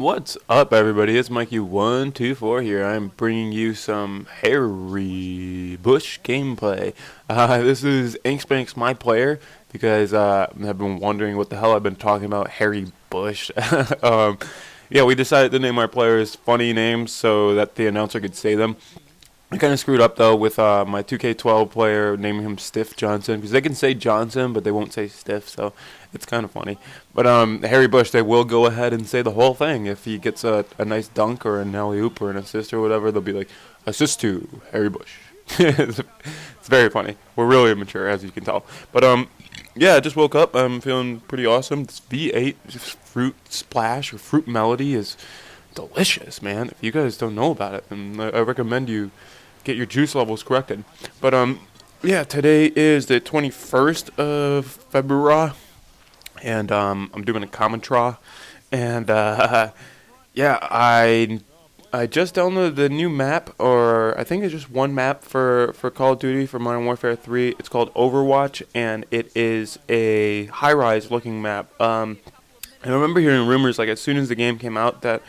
What's up, everybody? It's Mikey124 here. I'm bringing you some Harry Bush gameplay. This is Inkspanks, my player, because I've been wondering what the hell I've been talking about, Harry Bush. um, yeah, we decided to name our players funny names so that the announcer could say them. I kind of screwed up though with my 2K12 player naming him Stiff Johnson because they can say Johnson but they won't say Stiff, so it's kind of funny. But Harry Bush, they will go ahead and say the whole thing if he gets a nice dunk or an alley oop or an assist or whatever. They'll be like assist to Harry Bush. It's very funny. We're really immature as you can tell. But yeah, I just woke up. I'm feeling pretty awesome. This V8 fruit splash or fruit melody is delicious, man. If you guys don't know about it, then I recommend you get your juice levels corrected. But yeah, today is the 21st of February, and I'm doing a commentary, and yeah, I just downloaded the new map, or I think it's just one map for Call of Duty for Modern Warfare 3. It's called Overwatch, and it is a high-rise looking map. I remember hearing rumors like as soon as the game came out that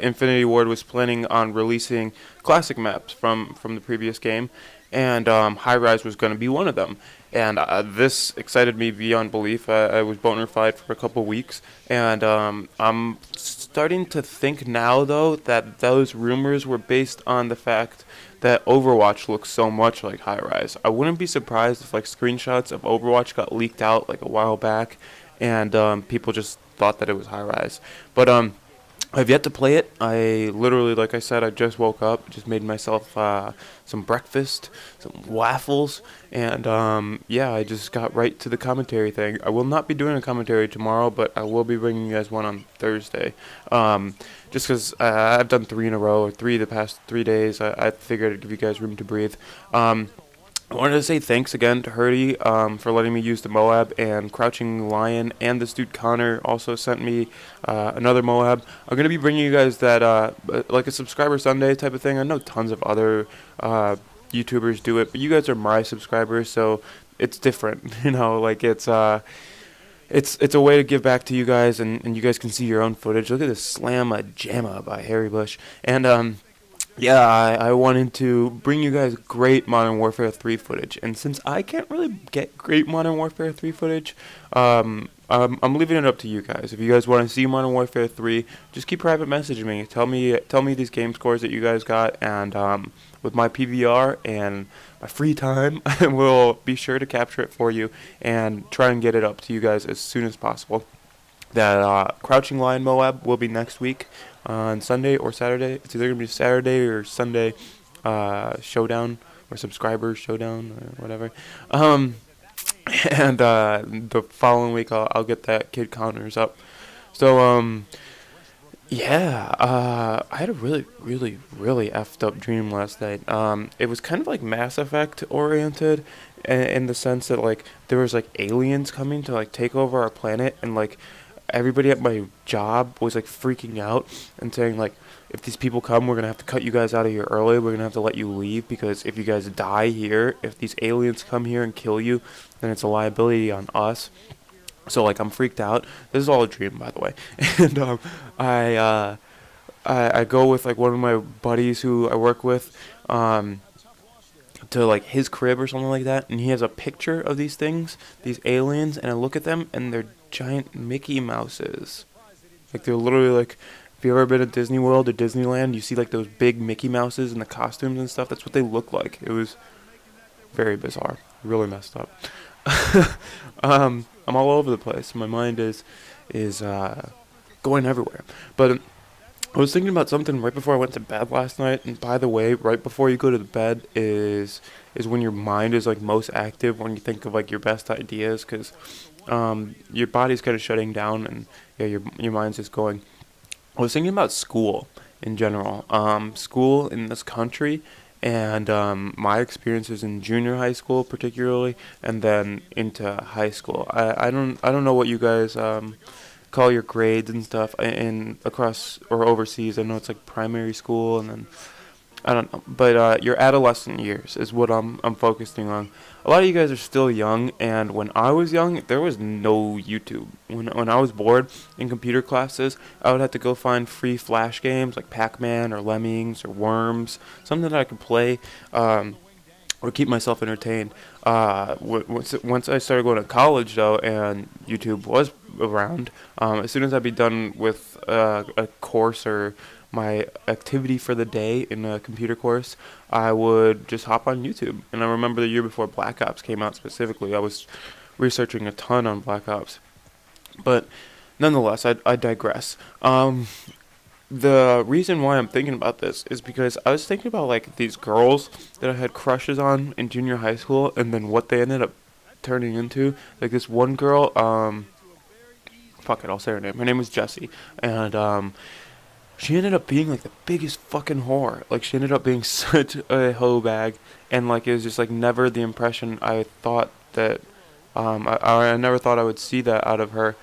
Infinity Ward was planning on releasing classic maps from the previous game, and High Rise was going to be one of them. And this excited me beyond belief. I was bona fide for a couple weeks, and I'm starting to think now, though, that those rumors were based on the fact that Overwatch looks so much like High Rise. I wouldn't be surprised if like screenshots of Overwatch got leaked out like a while back, and people just thought that it was High Rise. But I've yet to play it. I literally, like I said, I just woke up, just made myself some breakfast, some waffles, and yeah, I just got right to the commentary thing. I will not be doing a commentary tomorrow, but I will be bringing you guys one on Thursday. Just because I've done three in a row, or three the past 3 days, I figured I'd give you guys room to breathe. I wanted to say thanks again to Hurdy for letting me use the Moab, and Crouching Lion and this dude Connor also sent me another Moab. I'm going to be bringing you guys that like a subscriber Sunday type of thing. I know tons of other YouTubers do it, but you guys are my subscribers, so it's different. You know, like it's a way to give back to you guys, and you guys can see your own footage. Look at this Slamma Jamma by Harry Bush. And yeah, I wanted to bring you guys great Modern Warfare 3 footage, and since I can't really get great Modern Warfare 3 footage, I'm leaving it up to you guys. If you guys want to see Modern Warfare 3, just keep private messaging me. Tell me these game scores that you guys got, and with my PVR and my free time, I will be sure to capture it for you and try and get it up to you guys as soon as possible. That Crouching Lion Moab will be next week on Sunday or Saturday. It's either going to be Saturday or Sunday showdown or subscriber showdown or whatever. And the following week I'll get that Kid Counters up. So yeah, I had a really, really, really effed up dream last night. It was kind of like Mass Effect oriented, in the sense that like there was like aliens coming to like take over our planet, and like everybody at my job was like freaking out and saying like, if these people come, we're gonna have to cut you guys out of here early. We're gonna have to let you leave because if you guys die here, if these aliens come here and kill you, then it's a liability on us. So like I'm freaked out. This is all a dream, by the way. And I go with like one of my buddies who I work with to like his crib or something like that, and he has a picture of these things, these aliens, and I look at them and they're giant Mickey Mouses. Like they're literally like, if you've ever been to Disney World or Disneyland, you see like those big Mickey Mouses and the costumes and stuff. That's what they look like. It was very bizarre, really messed up. I'm all over the place. My mind is going everywhere. But I was thinking about something right before I went to bed last night. And by the way, right before you go to the bed is when your mind is like most active, when you think of like your best ideas, because your body's kind of shutting down, and yeah, your mind's just going. I was thinking about school in general, school in this country, and my experiences in junior high school particularly, and then into high school. I don't know what you guys call your grades and stuff in across or overseas. I know it's like primary school and then I don't know, but your adolescent years is what I'm focusing on. A lot of you guys are still young, and when I was young, there was no YouTube. When I was bored in computer classes, I would have to go find free Flash games like Pac-Man or Lemmings or Worms, something that I could play. Or keep myself entertained. Once I started going to college though, and YouTube was around, as soon as I'd be done with a course or my activity for the day in a computer course, I would just hop on YouTube. And I remember the year before Black Ops came out specifically, I was researching a ton on Black Ops. But nonetheless, I digress. The reason why I'm thinking about this is because I was thinking about like these girls that I had crushes on in junior high school, and then what they ended up turning into. Like this one girl, fuck it, I'll say her name. Her name was Jessie, and she ended up being like the biggest fucking whore. Like she ended up being such a hoe bag, and like it was just like never the impression I thought that. I never thought I would see that out of her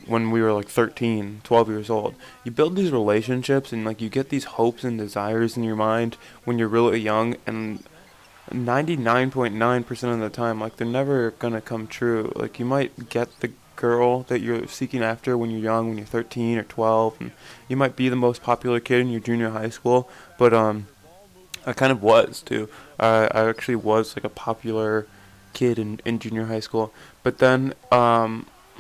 when we were like 13, 12 years old. You build these relationships and like you get these hopes and desires in your mind when you're really young, and 99.9% of the time, like they're never gonna come true. Like you might get the girl that you're seeking after when you're young, when you're 13 or 12, and you might be the most popular kid in your junior high school, but I kind of was too. I actually was like a popular kid in junior high school, but then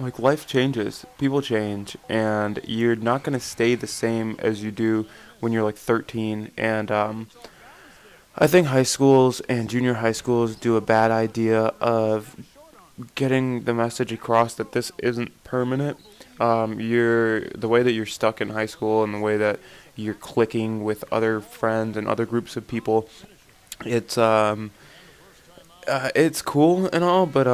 like life changes, people change, and you're not gonna stay the same as you do when you're like 13. And I think high schools and junior high schools do a bad idea of getting the message across that this isn't permanent. You're the way that you're stuck in high school and the way that you're clicking with other friends and other groups of people. It's cool and all, but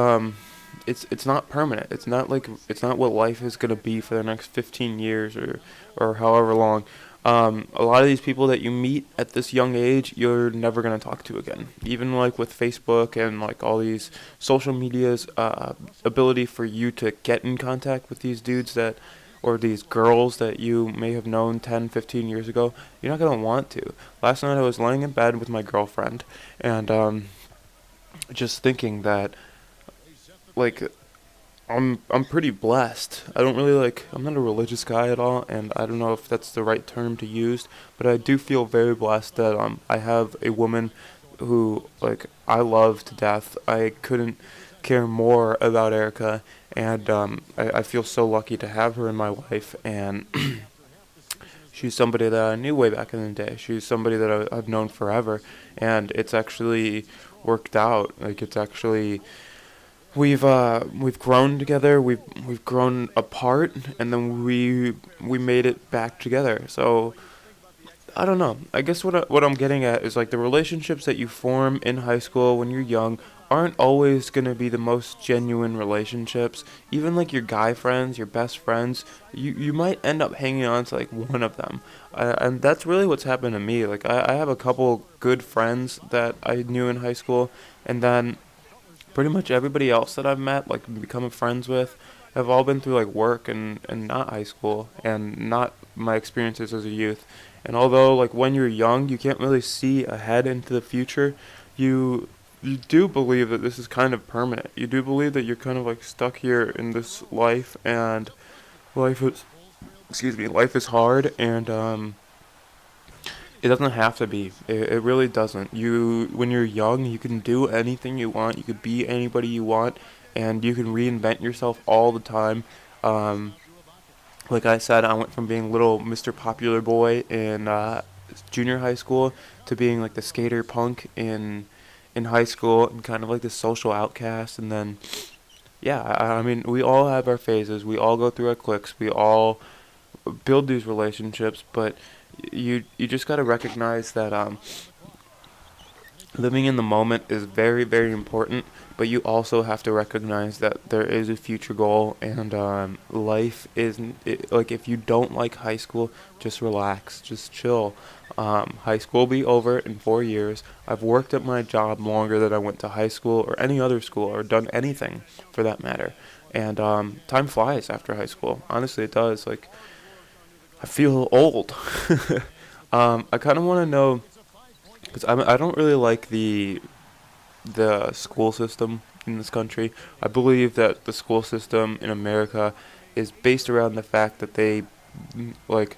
it's not permanent. It's not like it's not what life is gonna be for the next 15 years or however long. A lot of these people that you meet at this young age, you're never gonna talk to again. Even like with Facebook and like all these social media's ability for you to get in contact with these dudes that or these girls that you may have known 10, 15 years ago, you're not gonna want to. Last night I was laying in bed with my girlfriend, and just thinking that like I'm pretty blessed. I don't really like I'm not a religious guy at all, and I don't know if that's the right term to use, but I do feel very blessed that I have a woman who like I love to death. I couldn't care more about Erica, and I feel so lucky to have her in my life, and she's somebody that I knew way back in the day. She's somebody that I've known forever, and it's actually worked out. Like it's actually we've grown together. We've grown apart, and then we made it back together. So I don't know. I guess what I'm getting at is like the relationships that you form in high school when you're young aren't always going to be the most genuine relationships. Even like your guy friends, your best friends, you might end up hanging on to like one of them. And that's really what's happened to me. Like I have a couple good friends that I knew in high school, and then pretty much everybody else that I've met, like become friends with, have all been through like work and not high school and not my experiences as a youth. And although like when you're young, you can't really see ahead into the future, you you do believe that this is kind of permanent. You do believe that you're kind of like stuck here in this life, and life is life is hard, and it doesn't have to be. It really doesn't. When you're young, you can do anything you want. You could be anybody you want, and you can reinvent yourself all the time. Um, like I said, I went from being little Mr. Popular Boy in junior high school to being like the skater punk in high school and kind of like the social outcast. And then, yeah, I mean, we all have our phases. We all go through our cliques. We all build these relationships, but you just got to recognize that living in the moment is very, very important, but you also have to recognize that there is a future goal, and life isn't like if you don't like high school, just relax, just chill. High school will be over in 4 years. I've worked at my job longer than I went to high school or any other school or done anything for that matter. And time flies after high school. Honestly, it does. Like I feel old. I kind of want to know. because I don't really like the school system in this country. I believe that the school system in America is based around the fact that like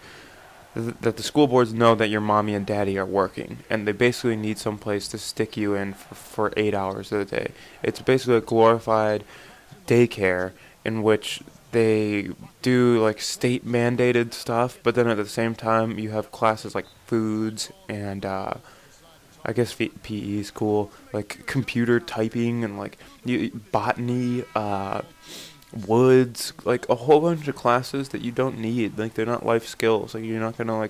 that the school boards know that your mommy and daddy are working, and they basically need some place to stick you in for 8 hours of the day. It's basically a glorified daycare in which they do like state mandated stuff, but then at the same time you have classes like foods and I guess PE is cool, like computer typing and like botany, woods, like a whole bunch of classes that you don't need. Like they're not life skills. Like you're not gonna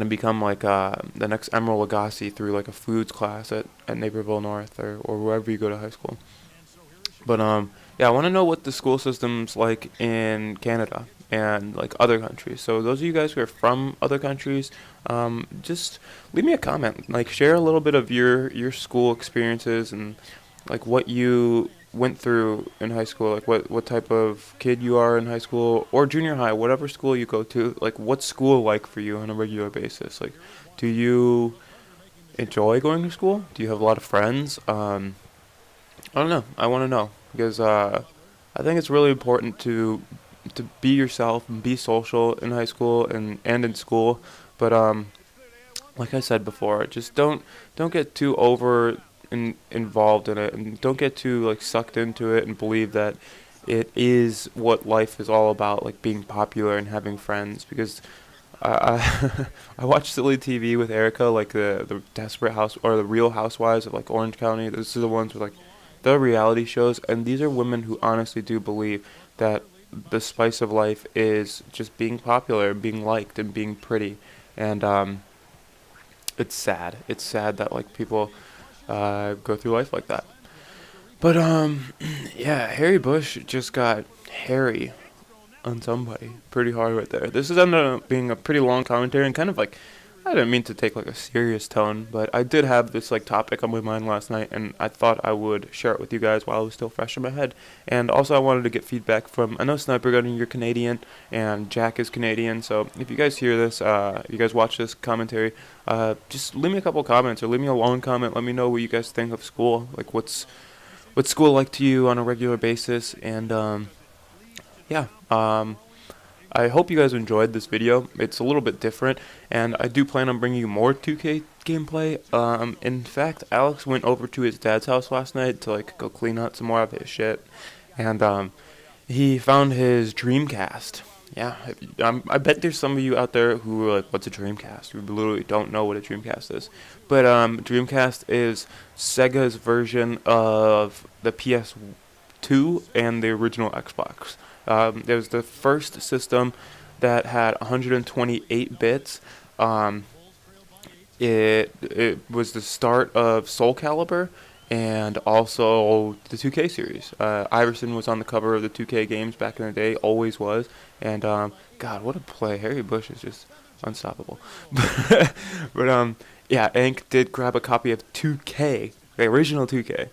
become like the next Emerald Lagasse through like a foods class at Naperville North or wherever you go to high school. But yeah, I want to know what the school system's like in Canada and like other countries. So those of you guys who are from other countries, just leave me a comment. Like share a little bit of your school experiences and like what you went through in high school. Like what type of kid you are in high school or junior high, whatever school you go to. Like what's school like for you on a regular basis? Like do you enjoy going to school? Do you have a lot of friends? I don't know. I want to know because I think it's really important to be yourself and be social in high school and in school. But like I said before, just don't get too involved in it, and don't get too like sucked into it and believe that it is what life is all about, like being popular and having friends. Because I watch silly TV with Erica, like the Desperate House or the Real Housewives of like Orange County. Those are the ones with like the reality shows, and these are women who honestly do believe that the spice of life is just being popular, being liked, and being pretty. And it's sad. It's sad that like people go through life like that. But yeah, Harry Bush just got hairy on somebody pretty hard right there. This has ended up being a pretty long commentary and kind of like I didn't mean to take like a serious tone, but I did have this like topic on my mind last night, and I thought I would share it with you guys while it was still fresh in my head. And also, I wanted to get feedback from. I know Sniper Gunner, you're Canadian, and Jack is Canadian. So if you guys hear this, if you guys watch this commentary, just leave me a couple comments or leave me a long comment. Let me know what you guys think of school. Like what's school like to you on a regular basis, and yeah. I hope you guys enjoyed this video. It's a little bit different, and I do plan on bringing you more 2K gameplay. In fact, Alex went over to his dad's house last night to like go clean out some more of his shit, and he found his Dreamcast. Yeah, I bet there's some of you out there who are like, "What's a Dreamcast?" Who literally don't know what a Dreamcast is. But Dreamcast is Sega's version of the PS2 and the original Xbox. It was the first system that had 128 bits. It was the start of Soul Calibur and also the 2K series. Iverson was on the cover of the 2K games back in the day, always was. And God, what a play! Harry Bush is just unstoppable. But yeah, Ank did grab a copy of 2K, the original 2K.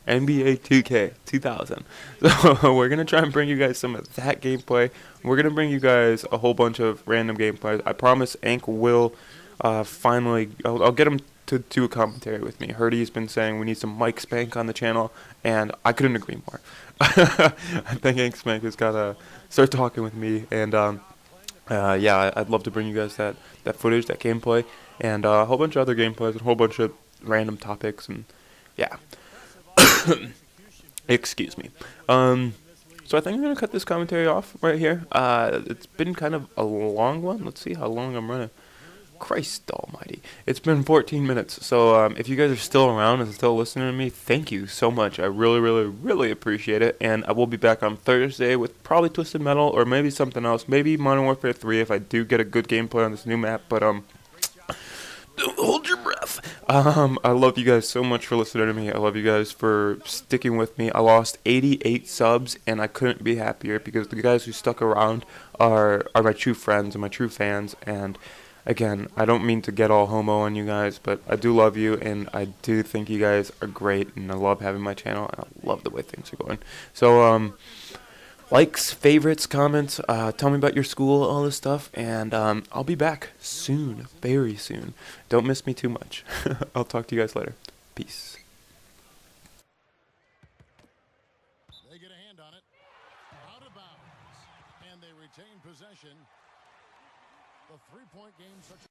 NBA 2K 2000. So we're going to try and bring you guys some of that gameplay. We're going to bring you guys a whole bunch of random gameplays. I promise Ank will finally, I'll get him to do a commentary with me. Herdy's been saying we need some Mike Spank on the channel, and I couldn't agree more. I think Ank Spank has got to start talking with me, and yeah, I'd love to bring you guys that footage, that gameplay, and a whole bunch of other gameplays, and a whole bunch of random topics, and yeah. Excuse me. So I think I'm going to cut this commentary off right here. It's been kind of a long one. Let's see how long I'm running. Christ almighty. It's been 14 minutes. So if you guys are still around and still listening to me, thank you so much. I really, really, really appreciate it. And I will be back on Thursday with probably Twisted Metal or maybe something else. Maybe Modern Warfare 3 if I do get a good gameplay on this new map. But don't hold your breath. I love you guys so much for listening to me. I love you guys for sticking with me. I lost 88 subs, and I couldn't be happier because the guys who stuck around are my true friends and my true fans. And again, I don't mean to get all homo on you guys, but I do love you, and I do think you guys are great, and I love having my channel, and I love the way things are going. So, likes, favorites, comments. Tell me about your school, all this stuff, and I'll be back soon, very soon. Don't miss me too much. I'll talk to you guys later. Peace. They get a hand on it. Out of bounds. And they retain possession. The three-point game such